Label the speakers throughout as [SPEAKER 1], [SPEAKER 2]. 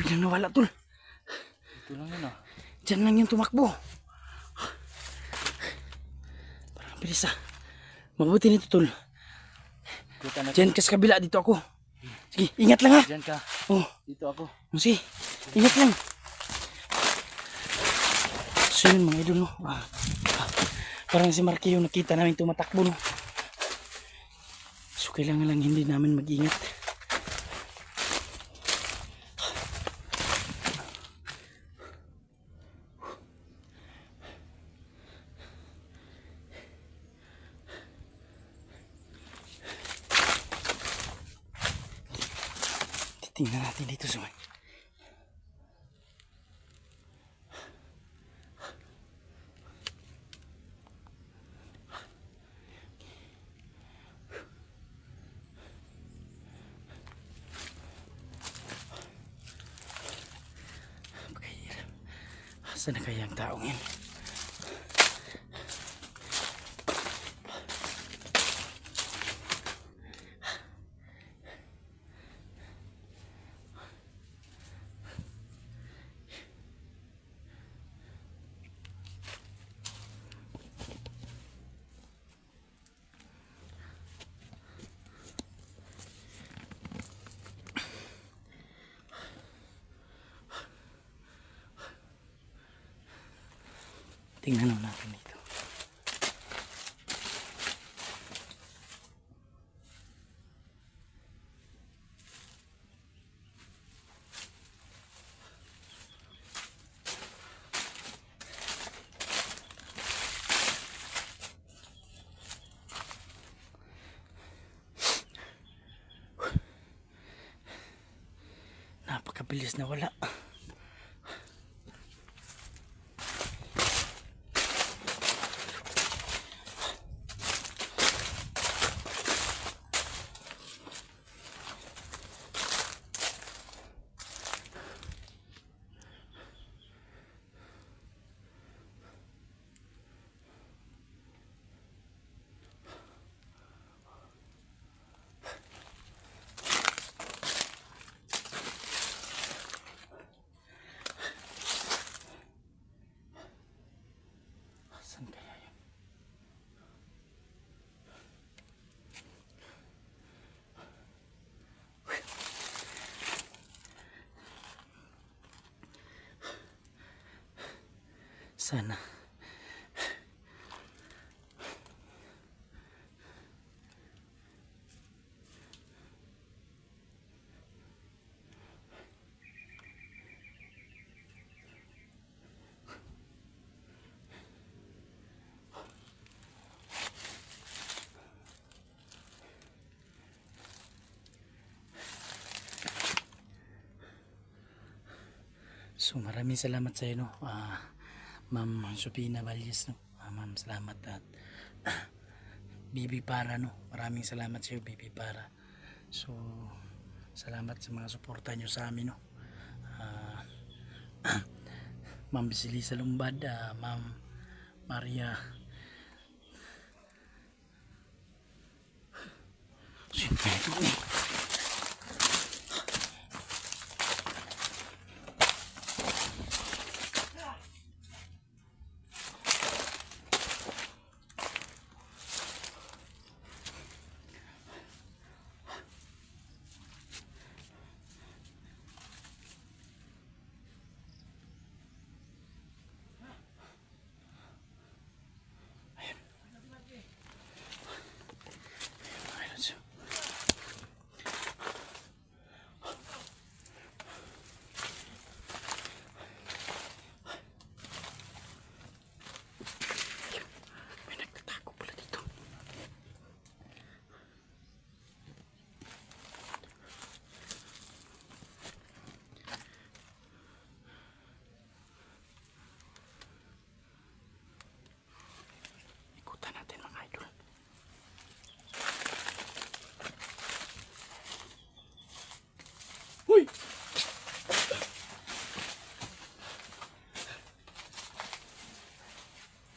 [SPEAKER 1] Biglang nawala tol.
[SPEAKER 2] Ito lang yun ah.
[SPEAKER 1] Diyan lang yung tumakbo. Parang bilis ah. Mabuti nito tol. Diyan ka sa kabila, dito ako. Sige, ingat lang ha.
[SPEAKER 2] Diyan ka.
[SPEAKER 1] Oh.
[SPEAKER 2] Dito ako.
[SPEAKER 1] Sige, ingat lang. So yun mga idol no. Parang si Marky yung nakita namin tumatakbo no. So kailangan lang hindi namin mag-ingat. Tingnan natin dito sa may. Saan na kaya ang taong yan? Tingnan naman natin dito. Napakabilis na wala. Saan kaya yun? Sana. So maraming salamat sa iyo no. Ma'am Supina Valles no. Ma'am salamat at Bibi Para no. Maraming salamat sa iyo Bibi Para. So salamat sa mga suporta nyo sa amin no. Ma'am Bisilisa Lumbad, Ma'am Maria. Siyempre ito eh.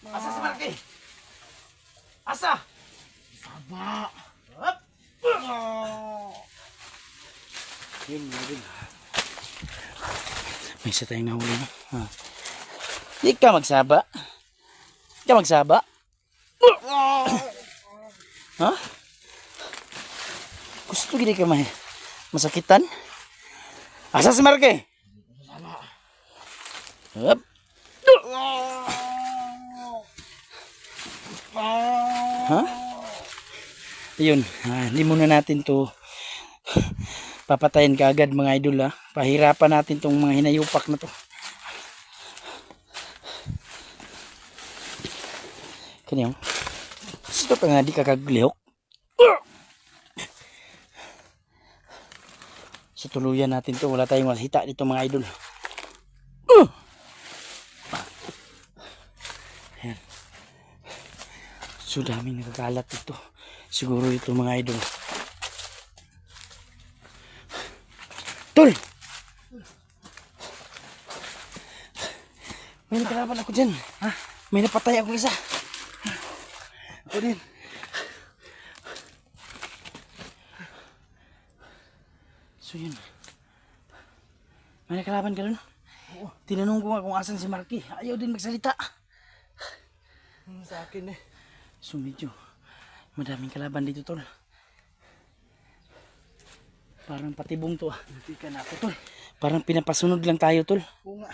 [SPEAKER 1] Asa si Marky? Asa? Saba. Up. Yun, yun. May isa tayong nahuli. No? Di ka magsaba. Di ka magsaba. Ha? Gusto gini ka masakitan? Asa si Marke? Up. Ha? Ayun, hindi muna natin to papatayin kaagad mga idol ha. Pahirapan natin tong mga hinayupak na to. Kanyang gusto pa nga di kakaglihok. Sa tuluyan natin to, wala tayong makita dito mga idol. Ayan. So daming nakakalat dito. Siguro ito mga idol. Tol! May nakalaban ako dyan. Ha? May napatay ako isa. Ako din. So yun. May nakalaban ka dun? Oo. Tinanong ko nga kung asan si Marky. Ayaw din magsalita.
[SPEAKER 2] Sa akin eh.
[SPEAKER 1] So medyo madaming kalaban dito tol. Parang patibong to ah.
[SPEAKER 2] Hindi ka na ako tol.
[SPEAKER 1] Parang pinapasunod lang tayo tol.
[SPEAKER 2] Oo nga.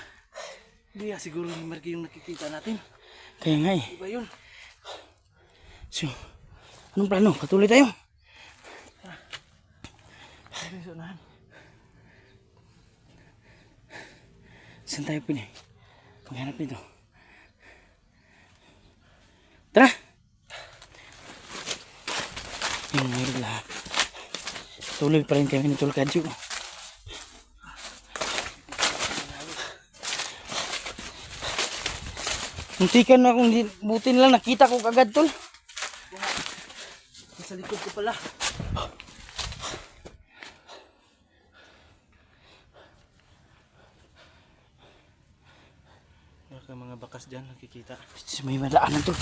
[SPEAKER 2] Hindi siguro ni Marky yung nakikita natin.
[SPEAKER 1] Kaya nga eh.
[SPEAKER 2] Diba yun?
[SPEAKER 1] So, anong plano? Patuloy tayo.
[SPEAKER 2] Ano yung sunahan?
[SPEAKER 1] Saan tayo pili? Maghanap nito. Tara! Yung mayroon lahat. Tuloy pa rin kami ni Tol Kadyo. Muntikan na akong butin lang. Nakita ko kagad tol.
[SPEAKER 2] Sa likod ko pala. Baka mga bakas dyan nakikita.
[SPEAKER 1] May madaanan tol.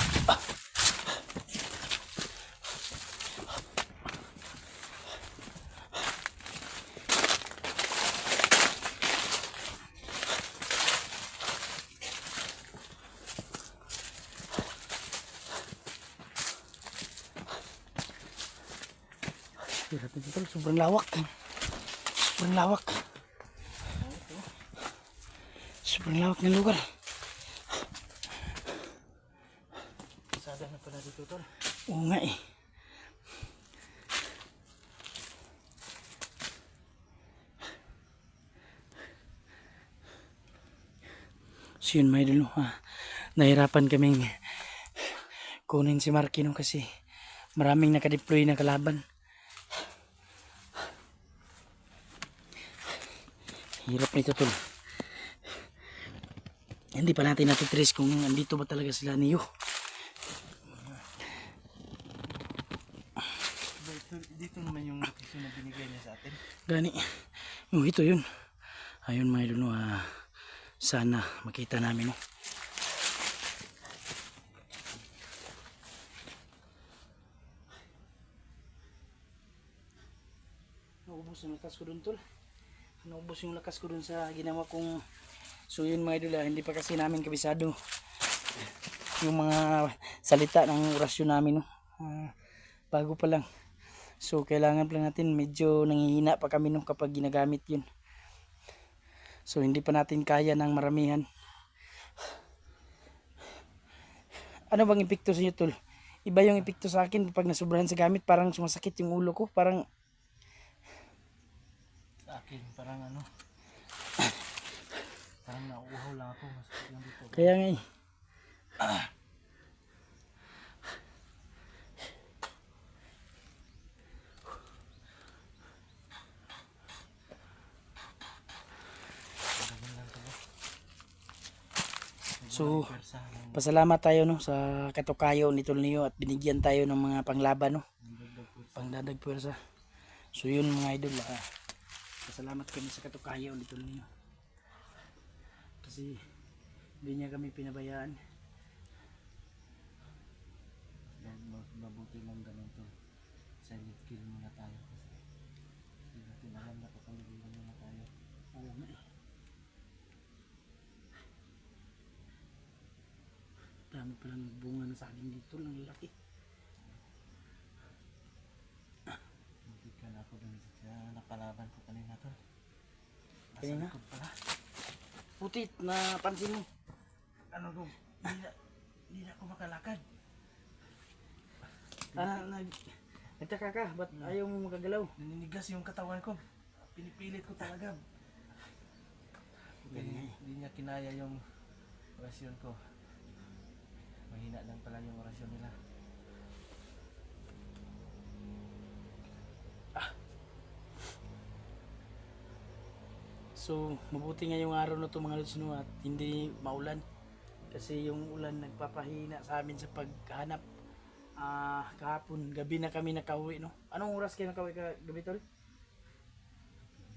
[SPEAKER 1] Sobrang lawak. Sobrang lawak. Sobrang lawak ng lugar.
[SPEAKER 2] Sada na pala dito tol.
[SPEAKER 1] Oo nga eh. So yun may dulo ha. Nahirapan kaming kunin si Marky no kasi maraming nakadeploy na kalaban. Hirap nito tol. Hindi pa natin natitrace kung andito ba talaga sila niyo.
[SPEAKER 2] Dito naman yung location na binigay niya sa atin.
[SPEAKER 1] Gani. Oh, ito yun. Ayun mga idol, sana makita namin. No? Naubos yung lakas ko dun tol. Naubos yung lakas ko dun sa ginawa kong. So yun mga idol, hindi pa kasi namin kabisado yung mga salita ng orasyon namin. No? Bago pa lang. So kailangan pa natin, medyo nanghihina pa kami no, kapag ginagamit yun. So hindi pa natin kaya ng maramihan. Ano bang epekto sa inyo tol? Iba yung epekto sa akin pag nasubrahan sa gamit, parang sumasakit yung ulo ko. Parang
[SPEAKER 2] Sa akin parang ano. Parang nauuhaw lang ako. Masakit lang dito.
[SPEAKER 1] kaya nga eh. So, pasalamat tayo no sa katukayo ni Tol Neo at binigyan tayo ng mga panglaban no. Pangdadag puwersa. So yun mga idol, pasalamat kami sa katukayo ni Tol Neo. Kasi hindi niya kami pinabayaan.
[SPEAKER 2] Mabuti lang ganun to. Silent kill muna tayo kasi hindi natin alam na kapaligiran muna tayo.
[SPEAKER 1] Oo nga eh. dami palang bunga na saging dito, ang lalaki.
[SPEAKER 2] Muntikan ako dun sa nakalaban ko kanina tol.
[SPEAKER 1] Kanina?
[SPEAKER 2] Nasa likod pala.
[SPEAKER 1] Putit na pansin mo.
[SPEAKER 2] Ano dong? Hindi na ako makalakad.
[SPEAKER 1] Nagtaka ka, ba't ayaw mo magagalaw?
[SPEAKER 2] Naninigas yung katawan ko. Pinipilit ko talaga. Hindi niya kinaya yung orasyon ko. Mahina lang pala yung orasyon nila.
[SPEAKER 1] So, mabuti nga yung araw na to mga lods, no, at hindi maulan. Kasi yung ulan nagpapahina sa amin sa paghanap. Kahapon, gabi na kami nakauwi, no? Anong oras kayo nakauwi ka gabi, tol?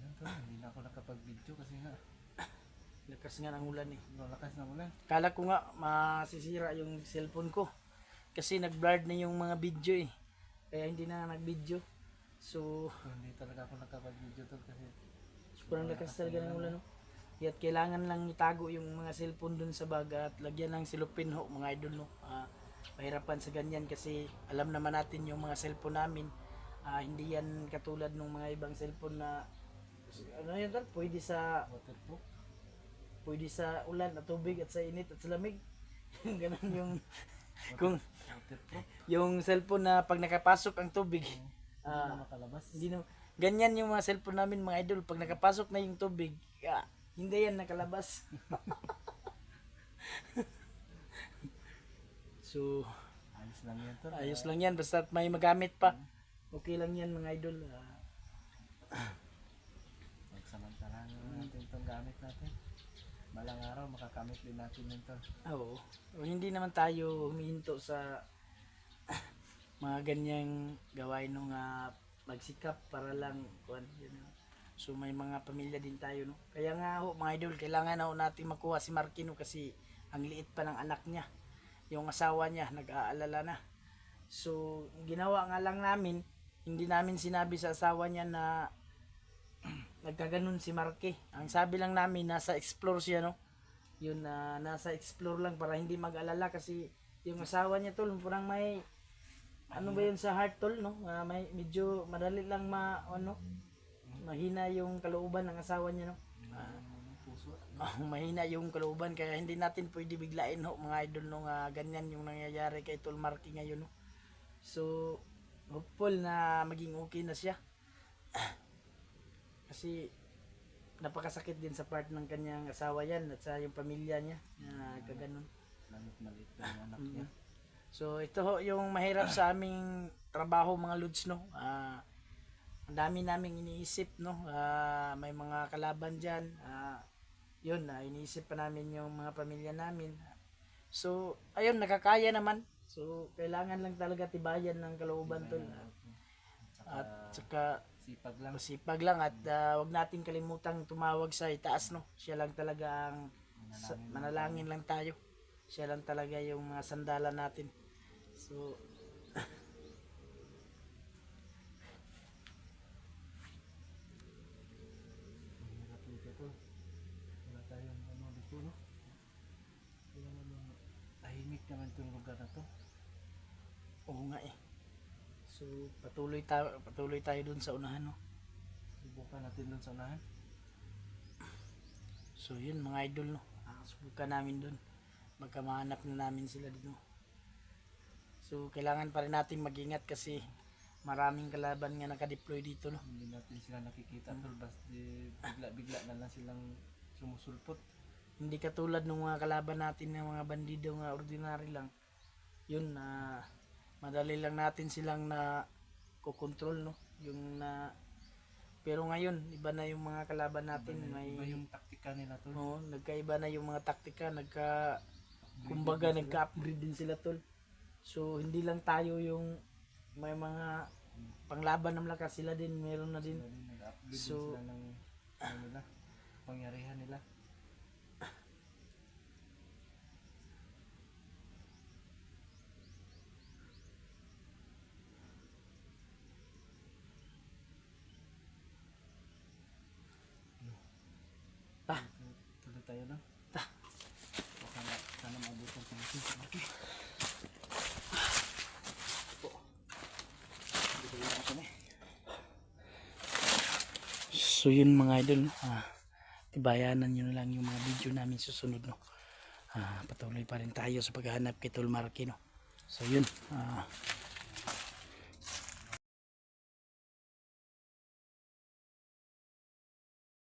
[SPEAKER 2] Yan tol, hindi na ako nakapag-video kasi nga
[SPEAKER 1] Lakas nga ng ulan eh.
[SPEAKER 2] malakas na ulan.
[SPEAKER 1] Kala ko nga masisira yung cellphone ko. Kasi nag-blurred na yung mga video eh. Kaya hindi na nag-video. So,
[SPEAKER 2] Hindi talaga ako nakapag-video tol kasi
[SPEAKER 1] sobrang lakas talaga ng ulan, no? At kailangan lang itago yung mga cellphone dun sa bag at lagyan ng silupin ho, mga idol, no? Mahirapan sa ganyan kasi alam naman natin yung mga cellphone namin. Hindi yan katulad ng mga ibang cellphone na ano yun tol?
[SPEAKER 2] waterproof.
[SPEAKER 1] Pwede sa ulan at tubig at sa init at sa lamig. Ganun yung kung
[SPEAKER 2] Waterproof.
[SPEAKER 1] yung cellphone na pag nakapasok ang tubig,
[SPEAKER 2] Hindi na makalabas.
[SPEAKER 1] hindi na ganyan yung mga cellphone namin mga idol, pag nakapasok na yung tubig, hindi yan nakalabas. So,
[SPEAKER 2] Ayos lang yan tol.
[SPEAKER 1] ayos lang yan basta may magamit pa. Okay lang yan mga idol.
[SPEAKER 2] Pagsamantalahan na natin itong gamit natin. Balang araw makakamit din natin yun tol.
[SPEAKER 1] Oo. Hindi naman tayo humihinto sa mga ganyang gawain nung magsikap para lang kuan yun. So may mga pamilya din tayo, no. Kaya nga ho mga idol, kailangan ho natin makuha si Markino kasi ang liit pa ng anak niya. Yung asawa niya nag-aalala na. So ginawa nga lang namin, hindi namin sinabi sa asawa niya na nagkaganon si Marky. Ang sabi lang namin nasa explore siya, no. Yun nasa explore lang para hindi mag-alala kasi yung asawa niya tol parang may ano ba yun sa heart tol, no? May medyo madali lang mahina yung kalooban ng asawa niya, no.
[SPEAKER 2] Puso.
[SPEAKER 1] Mahina yung kalooban kaya hindi natin pwede biglain ho mga idol nung ganyan yung nangyayari kay Tol Marky ngayon, no. So hopeful na maging okay na siya. Kasi napakasakit din sa part ng kanyang asawa yan at sa yung pamilya niya na kaganon.
[SPEAKER 2] Lamit maliit na yung anak niya.
[SPEAKER 1] So ito ho yung mahirap sa aming trabaho mga lods, no. Ang dami naming iniisip, no. May mga kalaban diyan. Yun iniisip pa namin yung mga pamilya namin. So ayun nakakaya naman. So kailangan lang talaga tibayan ng kalooban tol. At saka
[SPEAKER 2] Sipag lang.
[SPEAKER 1] masipag lang at wag natin kalimutang tumawag sa itaas, no. Siya lang talaga ang manalangin lang tayo. Siya lang talaga yung mga sandalan natin. So
[SPEAKER 2] Mahirap dito tol. Wala tayong ano dito no. Wala naman tahimik naman itong lugar na to.
[SPEAKER 1] oo nga eh. So patuloy tayo dun sa unahan, no.
[SPEAKER 2] Subukan natin dun sa unahan.
[SPEAKER 1] So yun mga idol, no. Subukan namin dun. Baka mahanap na namin sila dito. So kailangan pa rin natin mag-ingat kasi maraming kalaban nga naka-deploy dito, no.
[SPEAKER 2] Hindi natin sila nakikita tol. Basta bigla-bigla na lang silang sumusulpot.
[SPEAKER 1] Hindi katulad ng mga kalaban natin ng mga bandido nga ordinary lang. Yun madali lang natin silang na kokontrol, no. Yung pero ngayon iba na yung mga kalaban natin,
[SPEAKER 2] Iba yung taktika nila tol.
[SPEAKER 1] Oo, nagkaiba na yung mga taktika, kumbaga nagka-upgrade din sila tol. So hindi lang tayo yung may mga panglaban ng lakas, sila din meron na din.
[SPEAKER 2] Sila din nag-upgrade
[SPEAKER 1] So-
[SPEAKER 2] din sila ng ano nila, pangyarihan nila.
[SPEAKER 1] Ta.
[SPEAKER 2] Tuloy tayo no.
[SPEAKER 1] Ta.
[SPEAKER 2] Baka sana mabutan sa natin. Okay.
[SPEAKER 1] So yun mga idol, no? Tibayanan nyo na lang yung mga video namin susunod, no? Patuloy pa rin tayo sa paghahanap kay Tol Marky, no? So yun,